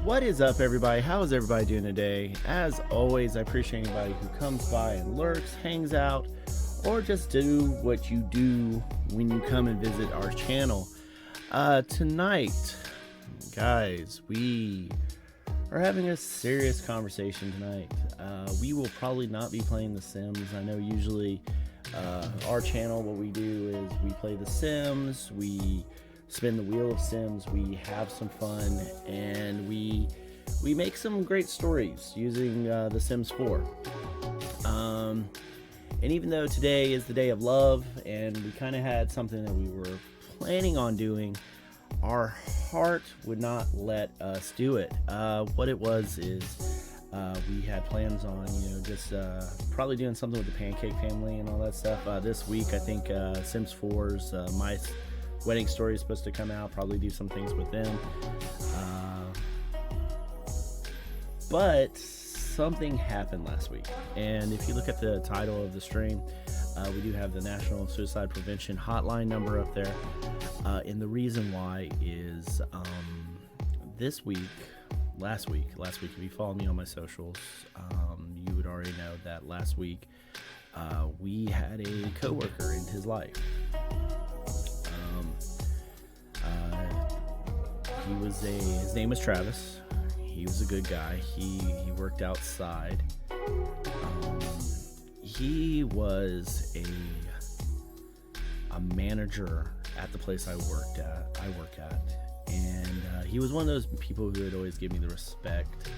What is up, everybody? How is everybody doing today? As always, I appreciate anybody who comes by and lurks, hangs out, or just do what you do when you come and visit our channel. Tonight, guys, we are having a serious conversation tonight. We will probably not be playing The Sims. I know usually our channel, what we do is we play The Sims, we spin the wheel of Sims, we have some fun, and we make some great stories using The Sims 4. And even though today is the day of love and we kind of had something that we were planning on doing, our heart would not let us do it. What it was is we had plans on, just probably doing something with the Pancake family and all that stuff. This week, I think Sims 4's My Wedding Story is supposed to come out, probably do some things with them. But something happened last week, and if you look at the title of the stream, we do have the National Suicide Prevention Hotline number up there, and the reason why is last week, if you follow me on my socials, you would already know that last week we had a coworker in his life. His name was Travis. He was a good guy. He worked outside. He was a manager at the place I work at, and he was one of those people who would always give me the respect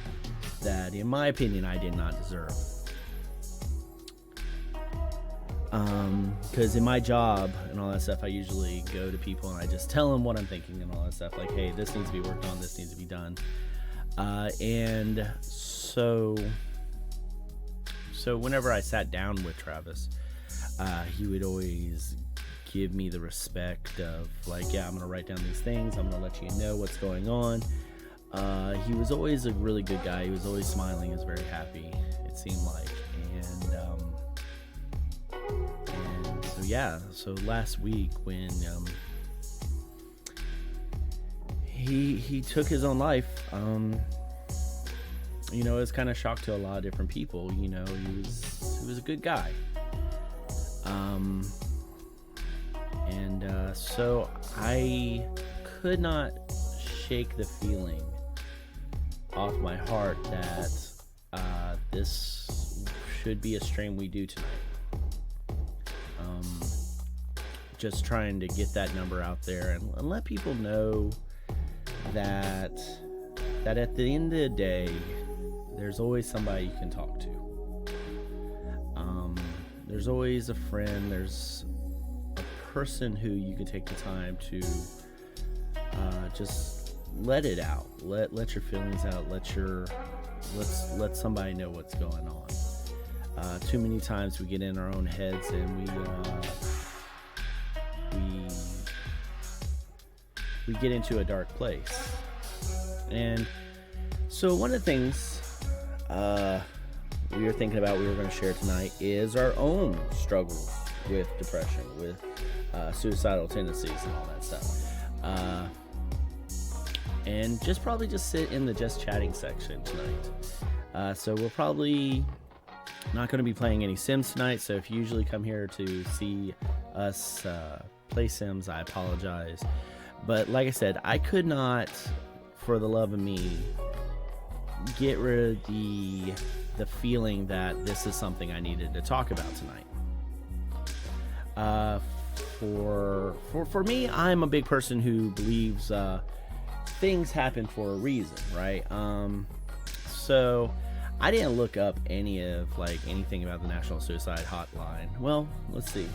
that, in my opinion, I did not deserve. Because in my job and all that stuff, I usually go to people and I just tell them what I'm thinking and all that stuff. Like, hey, this needs to be worked on, this needs to be done. And so whenever I sat down with Travis, he would always give me the respect of, like, yeah, I'm going to write down these things. I'm going to let you know what's going on. He was always a really good guy. He was always smiling. He was very happy, it seemed like. So last week when he took his own life, it was kind of shock to a lot of different people. He was a good guy, so I could not shake the feeling off my heart that this should be a stream we do tonight. Just trying to get that number out there and let people know that at the end of the day, there's always somebody you can talk to. There's always a friend. There's a person who you can take the time to just let it out. Let your feelings out. Let somebody know what's going on. Too many times we get in our own heads and we get into a dark place. And so one of the things we were thinking about, we were going to share tonight, is our own struggles with depression, with suicidal tendencies and all that stuff. And probably just sit in the just chatting section tonight. So we're probably not going to be playing any Sims tonight, so if you usually come here to see us play Sims, I apologize. But like I said, I could not, for the love of me, get rid of the feeling that this is something I needed to talk about tonight. For me, I'm a big person who believes things happen for a reason, right? So I didn't look up anything about the National Suicide Hotline. Well, let's see.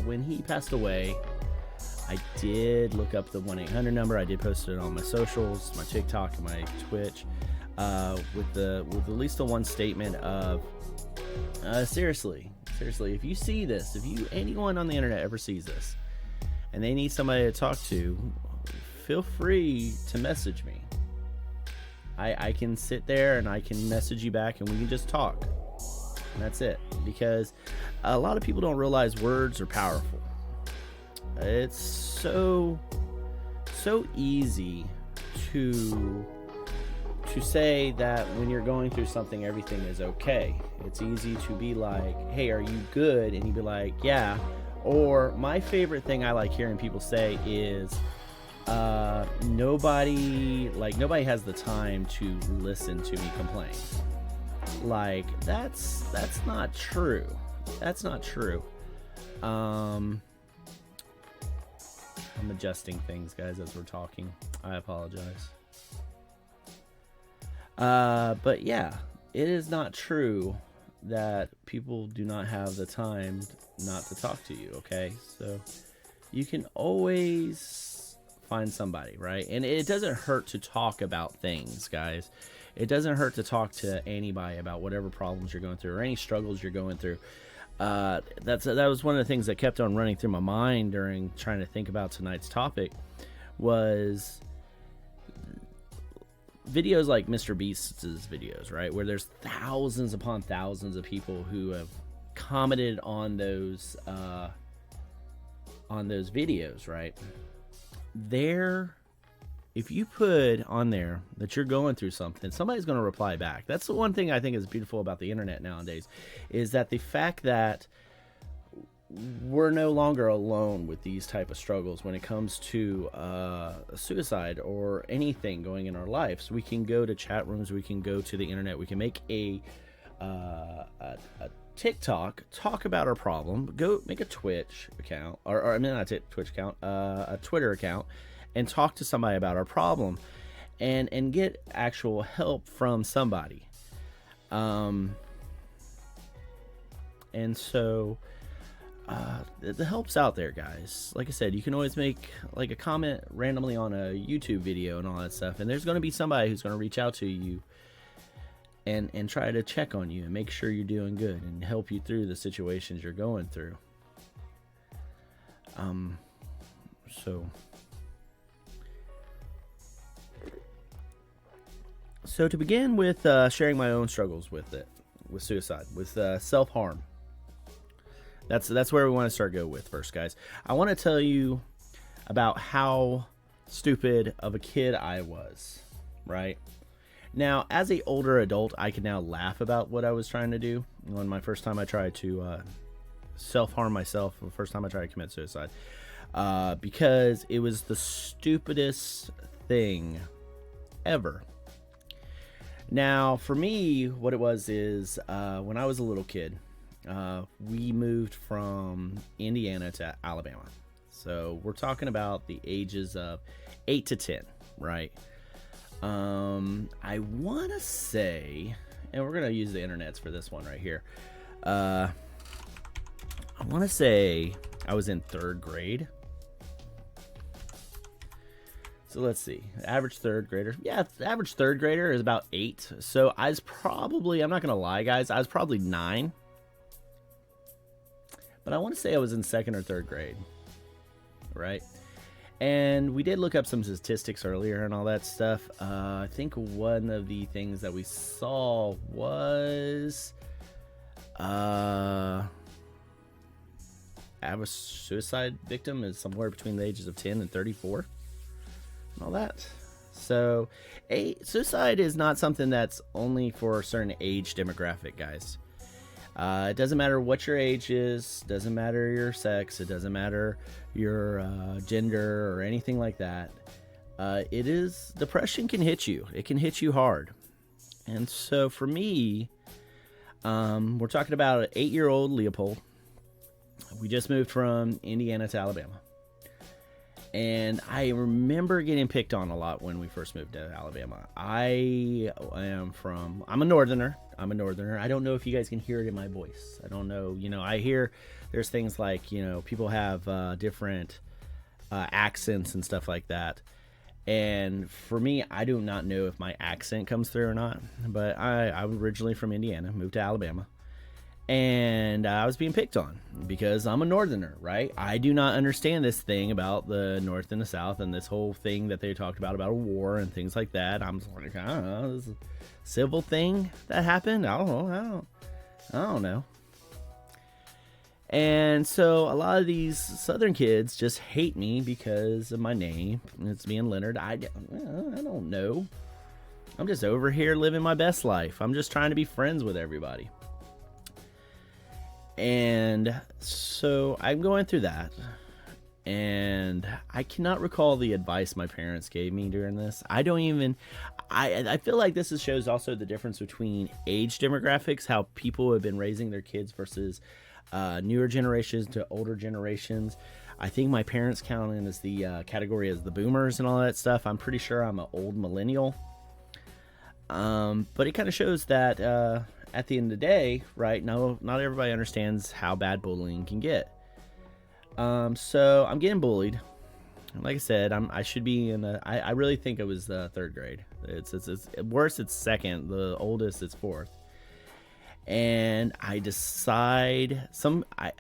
When he passed away, I did look up the 1-800 number. I did post it on my socials, my TikTok, and my Twitch, with at least the one statement of, seriously, if you see this, anyone on the internet ever sees this, and they need somebody to talk to, feel free to message me. I can sit there and I can message you back and we can just talk. And that's it. Because a lot of people don't realize words are powerful. It's so easy to to say that when you're going through something, everything is okay. It's easy to be like, hey, are you good? And you'd be like, yeah. Or my favorite thing I like hearing people say is, nobody has the time to listen to me complain. Like, that's not true. That's not true. I'm adjusting things, guys, as we're talking. I apologize. But yeah, it is not true that people do not have the time not to talk to you, okay? So you can always find somebody, right? And it doesn't hurt to talk about things, guys. It doesn't hurt to talk to anybody about whatever problems you're going through or any struggles you're going through. That was one of the things that kept on running through my mind during trying to think about tonight's topic was videos like Mr. Beast's videos, right? Where there's thousands upon thousands of people who have commented on those videos, right? If you put on there that you're going through something, somebody's going to reply back. That's the one thing I think is beautiful about the internet nowadays, is that the fact that we're no longer alone with these type of struggles when it comes to suicide or anything going in our lives. We can go to chat rooms, we can go to the internet, we can make a TikTok, talk about our problem, go make a Twitch account, or I mean not a Twitch account, a Twitter account, and talk to somebody about our problem, and get actual help from somebody. And so the help's out there, guys. Like I said, you can always make like a comment randomly on a YouTube video and all that stuff, and there's going to be somebody who's going to reach out to you and try to check on you and make sure you're doing good and help you through the situations you're going through. So to begin with, sharing my own struggles with suicide, with self-harm. That's where we want to go with first, guys. I want to tell you about how stupid of a kid I was, right? Now, as an older adult, I can now laugh about what I was trying to do. When my first time I tried to self-harm myself, the first time I tried to commit suicide, because it was the stupidest thing ever. Now, for me, what it was is when I was a little kid, we moved from Indiana to Alabama. So we're talking about the ages of 8 to 10, right? I want to say, and we're going to use the internets for this one right here. I want to say I was in 3rd grade. So let's see. Average 3rd grader. Yeah, the average 3rd grader is about 8. So I was probably, I'm not going to lie, guys, I was probably 9. But I want to say I was in 2nd or 3rd grade. Right? And we did look up some statistics earlier and all that stuff. I think one of the things that we saw was average suicide victim is somewhere between the ages of 10 and 34 and all that. So suicide is not something that's only for a certain age demographic, guys. It doesn't matter what your age is, doesn't matter your sex, it doesn't matter your gender or anything like that. Depression can hit you. It can hit you hard. And so for me, we're talking about an 8-year-old Leopold. We just moved from Indiana to Alabama. And I remember getting picked on a lot when we first moved to Alabama. I'm a northerner. I don't know if you guys can hear it in my voice. I don't know. I hear there's things like, people have different accents and stuff like that. And for me, I do not know if my accent comes through or not. But I'm originally from Indiana, moved to Alabama. And I was being picked on because I'm a northerner, right? I do not understand this thing about the North and the South and this whole thing that they talked about a war and things like that. I'm just like, I don't know, this is a civil thing that happened. I don't know. And so a lot of these Southern kids just hate me because of my name. It's being Leonard. I don't know. I'm just over here living my best life. I'm just trying to be friends with everybody. And so I'm going through that. And I cannot recall the advice my parents gave me during this. I feel like this shows also the difference between age demographics, how people have been raising their kids versus newer generations to older generations. I think my parents count in as the category as the boomers and all that stuff. I'm pretty sure I'm an old millennial. But it kind of shows that at the end of the day, right, no, not everybody understands how bad bullying can get. So I'm getting bullied. Like I said, I should be in I really think it was third grade. It's worse. It's second. The oldest is fourth. And I decide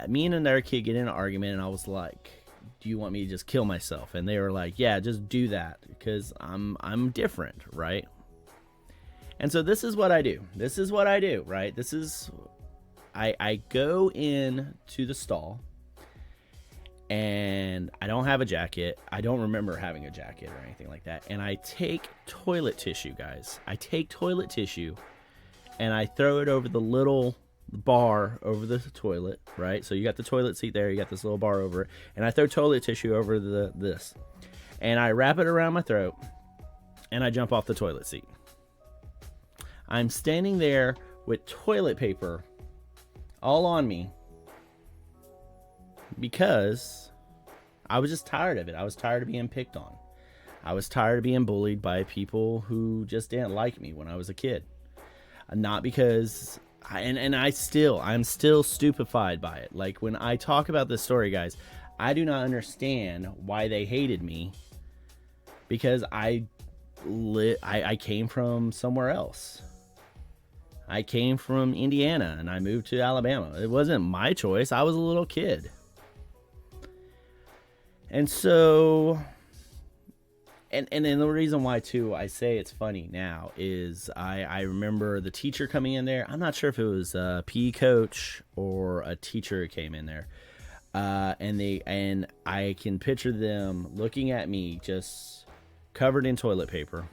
me and another kid get in an argument, and I was like, "Do you want me to just kill myself?" And they were like, "Yeah, just do that because I'm different, right?" And so this is what I do. Right? I go in to the stall. And I don't have a jacket. I don't remember having a jacket or anything like that. And I take toilet tissue, guys. I take toilet tissue and I throw it over the little bar over the toilet, right? So you got the toilet seat there. You got this little bar over it. And I throw toilet tissue over this. And I wrap it around my throat. And I jump off the toilet seat. I'm standing there with toilet paper all on me. Because I was just tired of it. I was tired of being picked on. I was tired of being bullied by people who just didn't like me when I was a kid. Not because I'm still stupefied by it. Like when I talk about this story, guys, I do not understand why they hated me because I came from somewhere else. I came from Indiana and I moved to Alabama. It wasn't my choice. I was a little kid. And so, and then the reason why, too, I say it's funny now is I remember the teacher coming in there. I'm not sure if it was a PE coach or a teacher who came in there. And I can picture them looking at me just covered in toilet paper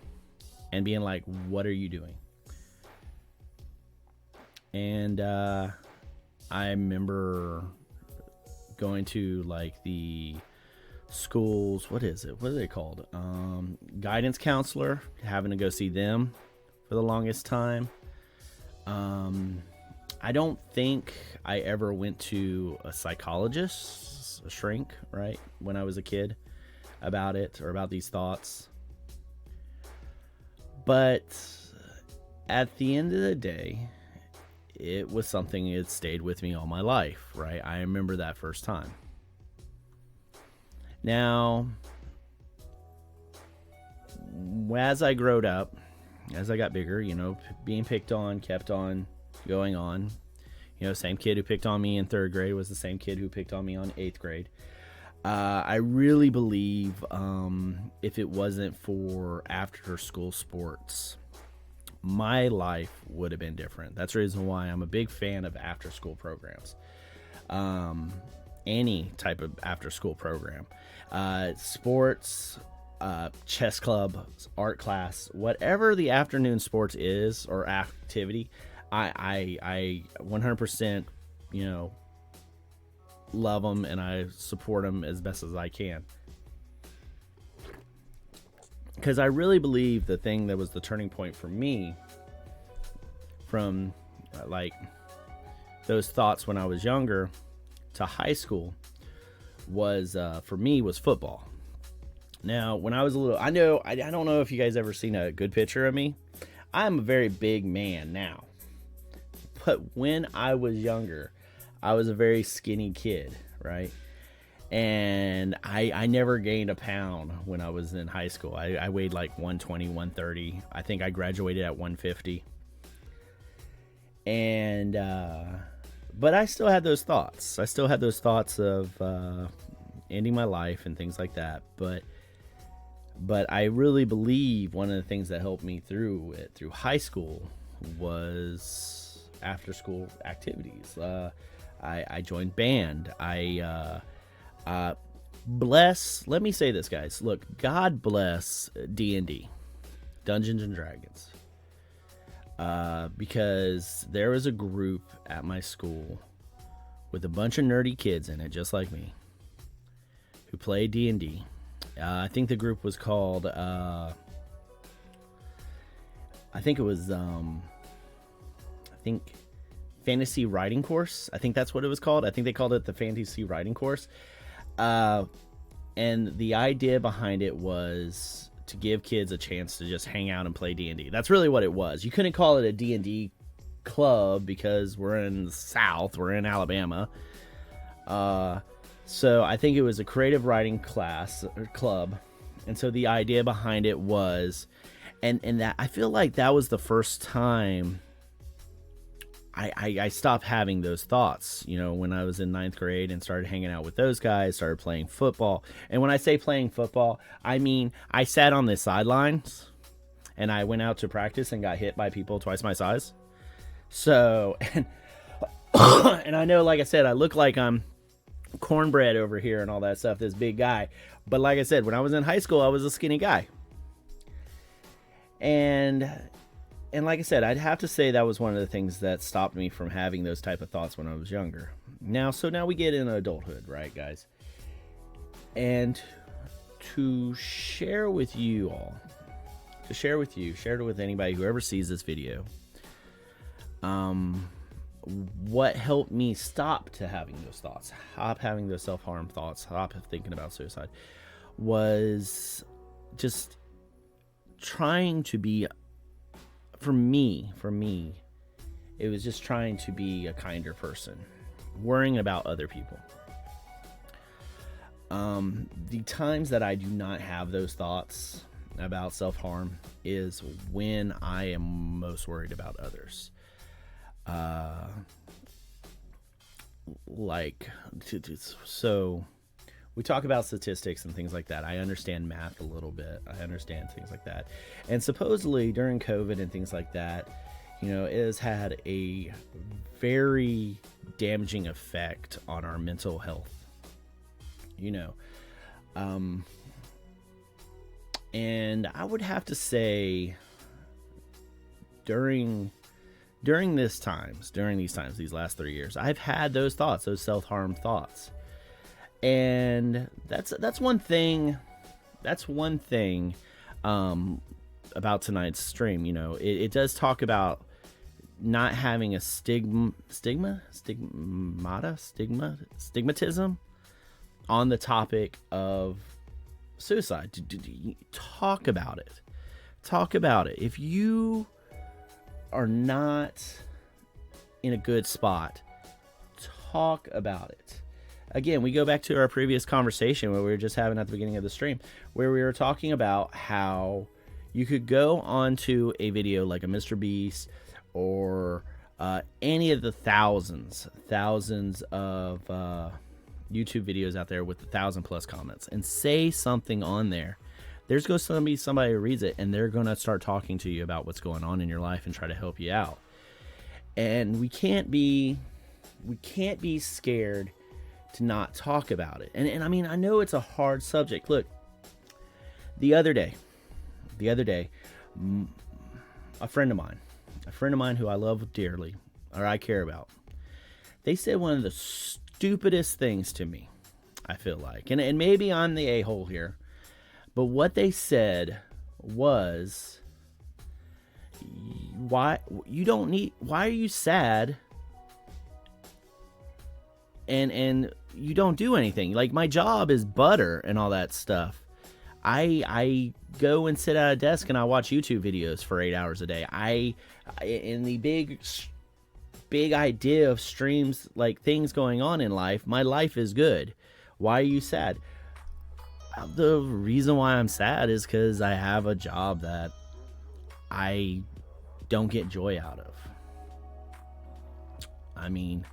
and being like, "What are you doing?" And I remember going to like the schools, what are they called, guidance counselor, having to go see them for the longest time. I don't think I ever went to a psychologist, a shrink, right, when I was a kid about it or about these thoughts. But at the end of the day, it was something that stayed with me all my life, right? I remember that first time. Now, as I growed up, as I got bigger, being picked on, kept on going on. Same kid who picked on me in third grade was the same kid who picked on me on eighth grade. I really believe if it wasn't for after school sports, my life would have been different. That's the reason why I'm a big fan of after school programs. Any type of after school program, sports, chess club, art class, whatever the afternoon sports is or activity, I 100%, love them and I support them as best as I can. Because I really believe the thing that was the turning point for me from like those thoughts when I was younger to high school was for me was football. Now, when I was a little, I don't know if you guys ever seen a good picture of me. I'm a very big man now, but when I was younger, I was a very skinny kid, right? And I never gained a pound when I was in high school. I weighed like 120, 130. I think I graduated at 150. And but I still had those thoughts. I still had those thoughts of ending my life and things like that. But I really believe one of the things that helped me through high school was after school activities. I joined band. Let me say this, guys. Look, God bless D&D. Dungeons and Dragons. Because there was a group at my school with a bunch of nerdy kids in it, just like me, who played D&D. I think the group was called, I think it was, Fantasy Writing Course. I think that's what it was called. I think they called it the Fantasy Writing Course. And the idea behind it was to give kids a chance to just hang out and play D&D. That's really what it was. You couldn't call it a D&D club because we're in the South. We're in Alabama. So I think it was a creative writing class or club. And so the idea behind it was, and that I feel like that was the first time I stopped having those thoughts, you know, when I was in 9th grade and started hanging out with those guys, started playing football. And when I say playing football, I mean, I sat on the sidelines and I went out to practice and got hit by people twice my size. So, and I know, like I said, I look like I'm cornbread over here and all that stuff, this big guy. But like I said, when I was in high school, I was a skinny guy. And like I said, I'd have to say that was one of the things that stopped me from having those type of thoughts when I was younger. Now we get into adulthood, right, guys? And to share with you all, share it with anybody who ever sees this video, what helped me stop to having those thoughts, stop having those self-harm thoughts, stop thinking about suicide, was just trying to be, for me, it was just trying to be a kinder person, worrying about other people. The times that I do not have those thoughts about self-harm is when I am most worried about others. So we talk about statistics and things like that. I understand math a little bit. I understand things like that. And supposedly during COVID and things like that, you know, it has had a very damaging effect on our mental health, you know. And I would have to say during these times, these last 3 years, I've had those thoughts, those self-harm thoughts. And that's one thing about tonight's stream. You know, it does talk about not having a stigmatism on the topic of suicide. Talk about it. If you are not in a good spot, talk about it. Again, we go back to our previous conversation where we were just having at the beginning of the stream, where we were talking about how you could go onto a video like a Mr. Beast or any of the thousands of YouTube videos out there with 1,000+ comments and say something on there. There's going to be somebody who reads it and they're going to start talking to you about what's going on in your life and try to help you out. And we can't be scared to not talk about it. And I mean, I know it's a hard subject. Look, the other day, a friend of mine who I love dearly, or I care about, they said one of the stupidest things to me, I feel like. And maybe I'm the a-hole here, but what they said was, why are you sad and you don't do anything? Like, my job is butter and all that stuff. I go and sit at a desk and I watch YouTube videos for 8 hours a day. In the big idea of streams, like things going on in life, my life is good. Why are you sad? The reason why I'm sad is because I have a job that I don't get joy out of. I mean,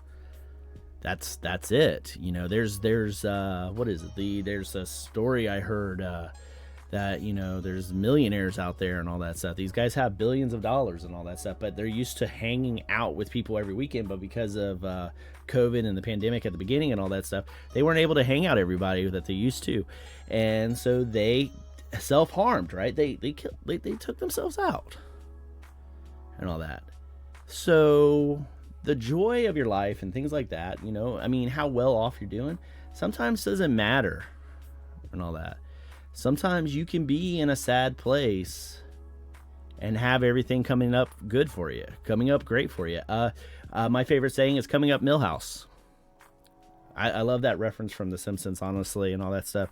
that's it. You know, there's what is it? There's a story I heard that, you know, there's millionaires out there and all that stuff. These guys have billions of dollars and all that stuff, but they're used to hanging out with people every weekend. But because of COVID and the pandemic at the beginning and all that stuff, they weren't able to hang out everybody that they used to. And so they self-harmed, right? They took themselves out and all that. So the joy of your life and things like that, I mean, how well off you're doing sometimes doesn't matter and all that. Sometimes you can be in a sad place and have everything coming up good for you, coming up great for you. My favorite saying is coming up Millhouse. I love that reference from The Simpsons, honestly, and all that stuff.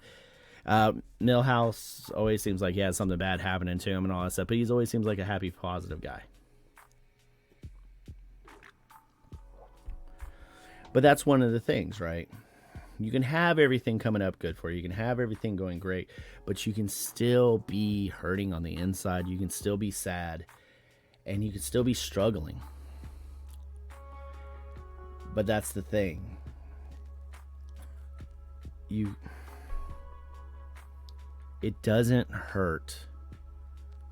Millhouse always seems like he has something bad happening to him and all that stuff, but he always seems like a happy, positive guy. But that's one of the things, right? You can have everything coming up good for you. You can have everything going great, but you can still be hurting on the inside. You can still be sad, and you can still be struggling. But that's the thing. It doesn't hurt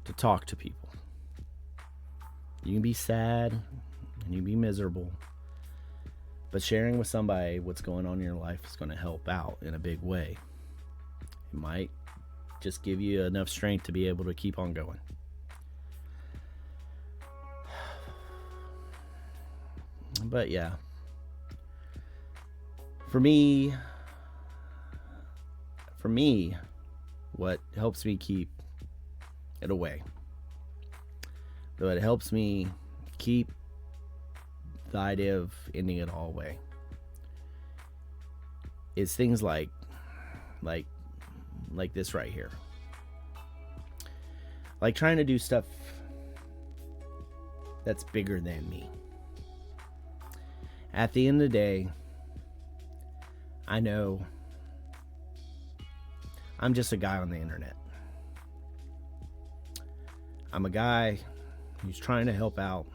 to talk to people. You can be sad and you can be miserable, but sharing with somebody what's going on in your life is going to help out in a big way. It might just give you enough strength to be able to keep on going. But yeah, for me, what helps me keep it away, what helps me keep the idea of ending it all away, is things like this right here. Like trying to do stuff that's bigger than me. At the end of the day, I know I'm just a guy on the internet. I'm a guy who's trying to help out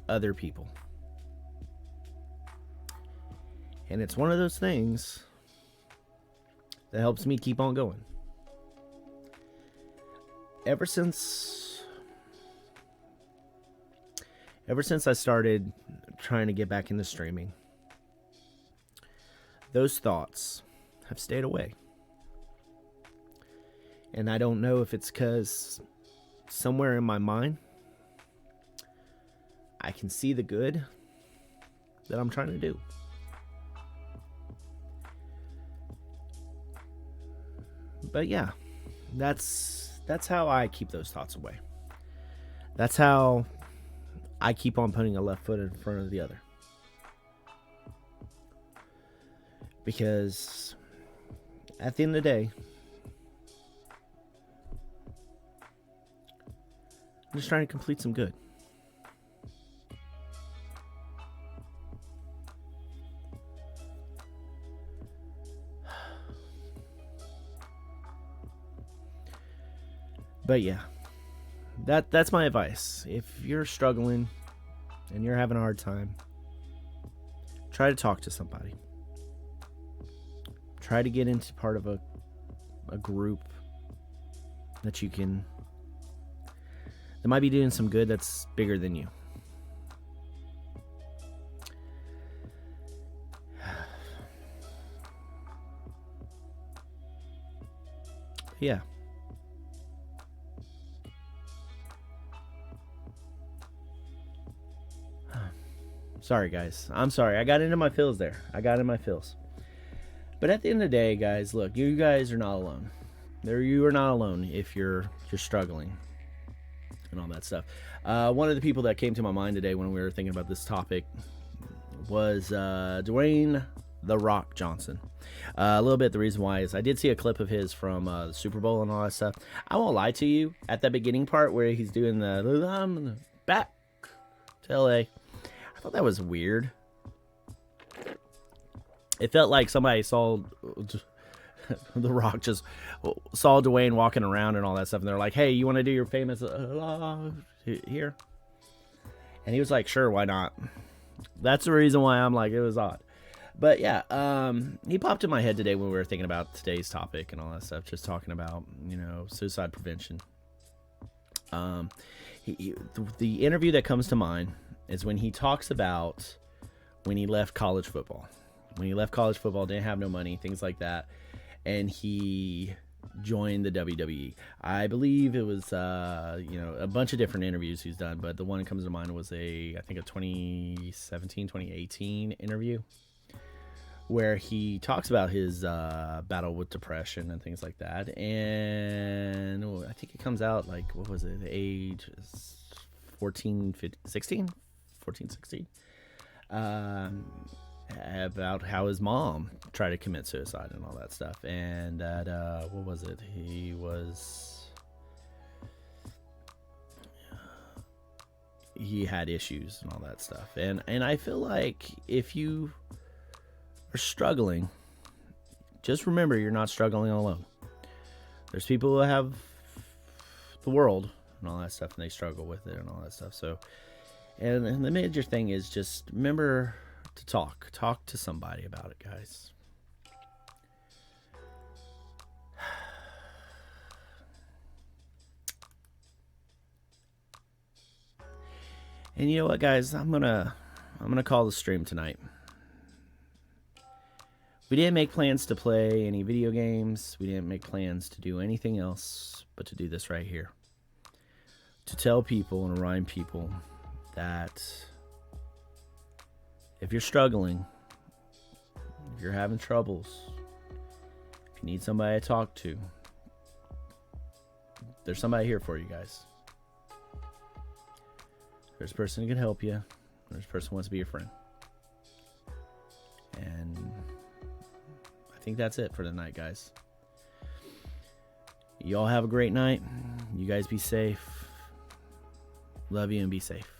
other people. And it's one of those things that helps me keep on going. Ever since I started trying to get back into streaming, those thoughts have stayed away. And I don't know if it's because somewhere in my mind, I can see the good that I'm trying to do. But yeah, that's how I keep those thoughts away. That's how I keep on putting a left foot in front of the other. Because at the end of the day, I'm just trying to complete some good. But yeah, that's my advice. If you're struggling and you're having a hard time, try to talk to somebody. Try to get into part of a group that might be doing some good that's bigger than you. Yeah. Sorry, guys. I'm sorry. I got into my feels there. But at the end of the day, guys, look, you guys are not alone. You are not alone if you're struggling and all that stuff. One of the people that came to my mind today when we were thinking about this topic was Dwayne "The Rock" Johnson. A little bit the reason why is I did see a clip of his from the Super Bowl and all that stuff. I won't lie to you, at that beginning part where he's doing the back to LA, I thought that was weird. It felt like somebody saw The Rock, just saw Dwayne walking around and all that stuff, and they're like, "Hey, you want to do your famous here?" And he was like, "Sure, why not?" That's the reason why I'm like, it was odd. But yeah, he popped in my head today when we were thinking about today's topic and all that stuff, just talking about, suicide prevention. The interview that comes to mind is when he talks about when he left college football. When he left college football, didn't have no money, things like that. And he join the WWE. I believe it was a bunch of different interviews he's done, but the one that comes to mind was I think a 2017, 2018 interview where he talks about his battle with depression and things like that. And I think it comes out like, what was it, the age 14, 15, 16? 14, 16. About how his mom tried to commit suicide and all that stuff. And that, what was it? He had issues and all that stuff. And I feel like if you are struggling, just remember you're not struggling alone. There's people who have the world and all that stuff, and they struggle with it and all that stuff. So, and the major thing is just remember to talk to somebody about it, guys. And you know what, guys, I'm gonna call the stream tonight. We didn't make plans to play any video games. We didn't make plans to do anything else but to do this right here, to tell people and remind people that if you're struggling, if you're having troubles, if you need somebody to talk to, there's somebody here for you, guys. There's a person who can help you. There's a person who wants to be your friend. And I think that's it for tonight, guys. You all have a great night. You guys be safe. Love you and be safe.